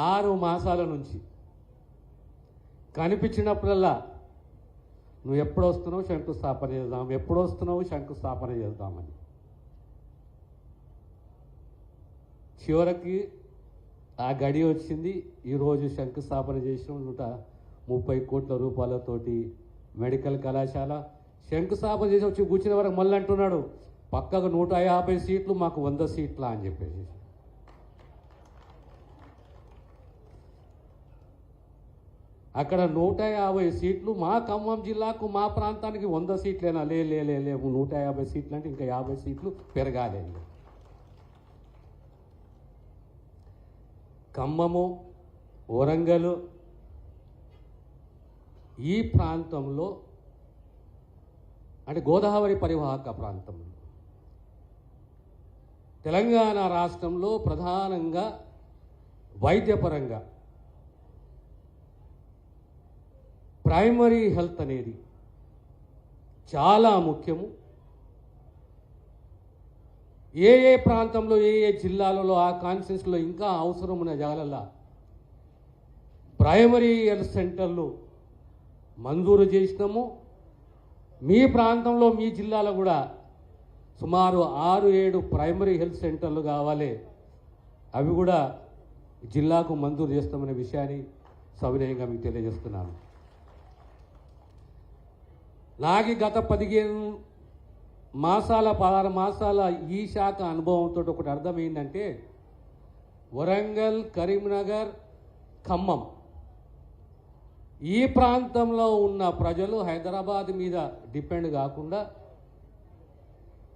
6 మాసాల నుంచి కనిపించినప్పుడల్లా నువ్వు ఎప్పుడు వస్తున్నావు శంకుస్థాపన చేద్దాం, ఎప్పుడు వస్తున్నావు శంకుస్థాపన చేద్దామని. చివరికి ఆ గడి వచ్చింది. ఈరోజు శంకుస్థాపన చేసిన 130 కోట్ల రూపాయలతోటి మెడికల్ కళాశాల శంకుస్థాపన చేసి వచ్చి కూర్చునే వరకు మళ్ళీ అంటున్నాడు పక్కకు 150 సీట్లు మాకు 100 సీట్లా అని చెప్పేసి. అక్కడ 150 సీట్లు మా ఖమ్మం జిల్లాకు మా ప్రాంతానికి 100 సీట్లేనా? లే 150 సీట్లు అంటే ఇంకా 50 సీట్లు పెరగాలి. ఖమ్మము, వరంగల్ ఈ ప్రాంతంలో అంటే గోదావరి పరివాహక ప్రాంతంలో తెలంగాణ రాష్ట్రంలో ప్రధానంగా వైద్యపరంగా ప్రైమరీ హెల్త్ అనేది చాలా ముఖ్యము. ఏ ప్రాంతంలో ఏ జిల్లాలలో ఆ కాన్స్టిట్యూన్సీలో ఇంకా అవసరం ఉన్న జాగాలలో ప్రైమరీ హెల్త్ సెంటర్లు మంజూరు చేసినాము. మీ ప్రాంతంలో మీ జిల్లాలో కూడా సుమారు 6-7 ప్రైమరీ హెల్త్ సెంటర్లు కావాలి. అవి కూడా జిల్లాకు మంజూరు చేస్తామనే విషయాన్ని సవినయంగా మీకు తెలియజేస్తున్నాను. నాకు గత 15 మాసాల 16 మాసాల ఈ శాఖ అనుభవంతో ఒకటి అర్థమైందంటే వరంగల్, కరీంనగర్, ఖమ్మం ఈ ప్రాంతంలో ఉన్న ప్రజలు హైదరాబాద్ మీద డిపెండ్ కాకుండా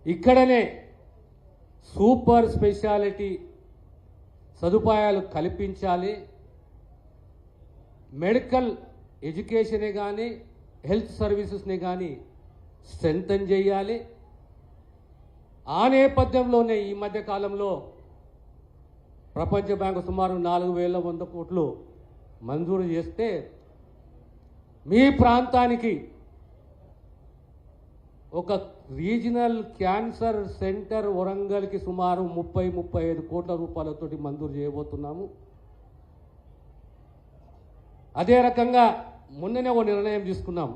ఇక్కడనే సూపర్ స్పెషాలిటీ సదుపాయాలు కల్పించాలి. మెడికల్ ఎడ్యుకేషనే కానీ హెల్త్ సర్వీసెస్ని కానీ స్ట్రెంథన్ చేయాలి. ఆ నేపథ్యంలోనే ఈ మధ్య కాలంలో ప్రపంచ బ్యాంకు సుమారు 4,100 కోట్లు మంజూరు చేస్తే మీ ప్రాంతానికి ఒక రీజనల్ క్యాన్సర్ సెంటర్ వరంగల్కి సుమారు 30-35 కోట్ల రూపాయలతోటి మంజూరు చేయబోతున్నాము. అదే రకంగా మొన్ననే ఒక నిర్ణయం తీసుకున్నాం.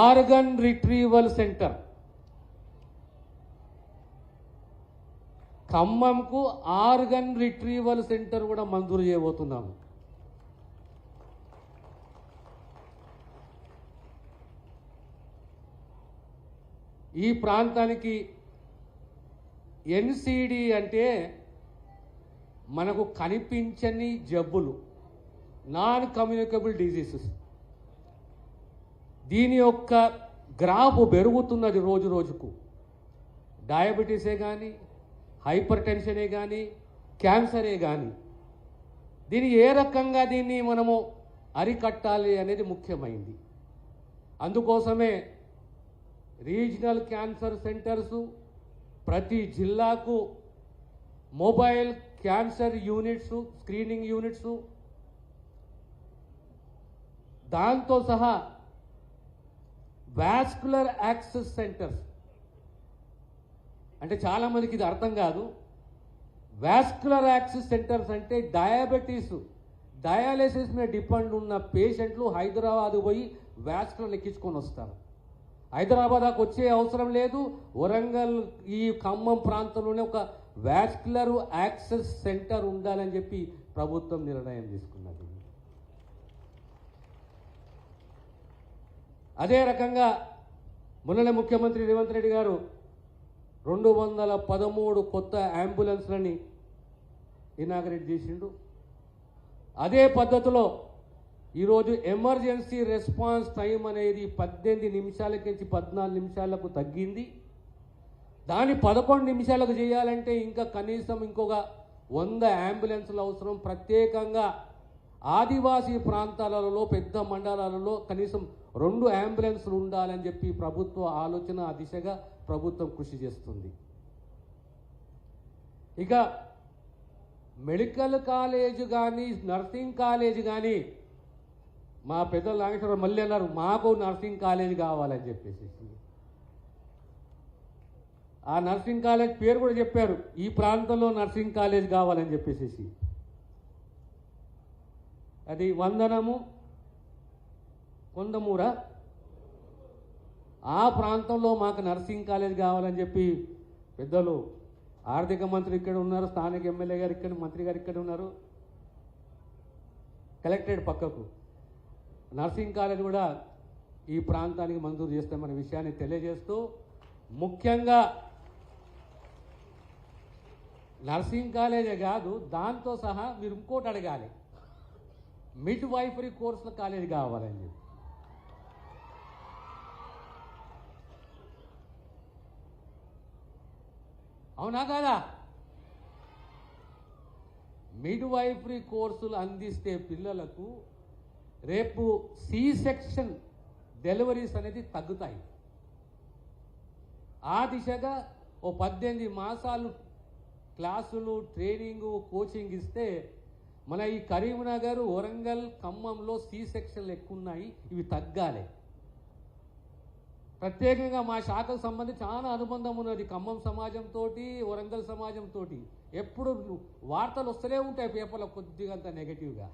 ఆర్గన్ రిట్రీవల్ సెంటర్ ఖమ్మంకు ఆర్గన్ రిట్రీవల్ సెంటర్ కూడా మంజూరు చేయబోతున్నాము. ఈ ప్రాంతానికి ఎన్సిడి అంటే మనకు కనిపించని జబ్బులు, నాన్ కమ్యూనికబుల్ డిజీజెస్, దీని యొక్క గ్రాఫ్ పెరుగుతున్నది రోజు రోజుకు. డయాబెటీసే కానీ, హైపర్ టెన్షనే కానీ, క్యాన్సరే కానీ దీన్ని ఏ రకంగా దీన్ని మనము అరికట్టాలి అనేది ముఖ్యమైంది. అందుకోసమే రీజనల్ క్యాన్సర్ సెంటర్సు, ప్రతి జిల్లాకు mobile cancer units, screening units, దాంతో సహా వాస్కులర్ యాక్సెస్ సెంటర్స్. అంటే చాలామందికి ఇది అర్థం కాదు. వాస్కులర్ యాక్సెస్ సెంటర్స్ అంటే డయాలసిస్ మీద డిపెండ్ ఉన్న పేషెంట్లు హైదరాబాద్ పోయి వాస్కులర్ ఎక్కించుకొని వస్తారు. హైదరాబాద్ దాకా వచ్చే అవసరం లేదు. వరంగల్ ఈ ఖమ్మం ప్రాంతంలోనే ఒక వాస్కులర్ యాక్సెస్ సెంటర్ ఉండాలని చెప్పి ప్రభుత్వం నిర్ణయం తీసుకున్నది. అదే రకంగా మొన్ననే ముఖ్యమంత్రి రేవంత్ రెడ్డి గారు 213 కొత్త అంబులెన్స్లని ఇనాగరేట్ చేసిండు. అదే పద్ధతిలో ఈరోజు ఎమర్జెన్సీ రెస్పాన్స్ టైం అనేది 18 నిమిషాలకి నుంచి 14 నిమిషాలకు తగ్గింది. దాన్ని 11 నిమిషాలకు చేయాలంటే ఇంకా కనీసం ఇంకొక 100 అంబులెన్స్లు అవసరం. ప్రత్యేకంగా ఆదివాసీ ప్రాంతాలలో, పెద్ద మండలాలలో కనీసం 2 అంబులెన్స్లు ఉండాలని చెప్పి ప్రభుత్వ ఆలోచన, ఆ దిశగా ప్రభుత్వం కృషి చేస్తుంది. ఇక మెడికల్ కాలేజ్ కానీ, నర్సింగ్ కాలేజ్ కానీ మా పెద్దలు నాగేశ్వరరావు మళ్ళీ అన్నారు మాకు నర్సింగ్ కాలేజ్ కావాలని చెప్పేసి. ఆ నర్సింగ్ కాలేజ్ పేరు కూడా చెప్పారు, ఈ ప్రాంతంలో నర్సింగ్ కాలేజ్ కావాలని చెప్పేసి. అది వందనము కొందమూర ఆ ప్రాంతంలో మాకు నర్సింగ్ కాలేజ్ కావాలని చెప్పి పెద్దలు ఆర్థిక మంత్రి ఇక్కడ ఉన్నారు, స్థానిక ఎమ్మెల్యే గారు ఇక్కడ, మంత్రి గారు ఇక్కడ ఉన్నారు, కలెక్టరేట్ పక్కకు నర్సింగ్ కాలేజ్ కూడా ఈ ప్రాంతానికి మంజూరు చేస్తామనే విషయాన్ని తెలియజేస్తూ, ముఖ్యంగా నర్సింగ్ కాలేజే కాదు, దాంతో సహా మీరు ఇంకోటి అడగాలి, మిడ్ వైఫరీ కోర్సుల కాలేజ్ కావాలని చెప్పి. అవునా కాదా? మిడ్ వైఫరీ కోర్సులు అందిస్తే పిల్లలకు రేపు సి సెక్షన్ డెలివరీస్ అనేది తగ్గుతాయి. ఆ దిశగా ఓ 18 మాసాలు క్లాసులు, ట్రైనింగు, కోచింగ్ ఇస్తే మన ఈ కరీంనగర్, వరంగల్, ఖమ్మంలో సి సెక్షన్లు ఎక్కువ ఉన్నాయి, ఇవి తగ్గాలి. ప్రత్యేకంగా మా శాఖకు సంబంధించి చాలా అనుబంధం ఉన్నది ఖమ్మం సమాజంతో, వరంగల్ సమాజంతో. ఎప్పుడు వార్తలు వస్తూనే ఉంటాయి పేపర్లో కొద్దిగా అంత నెగటివ్గా.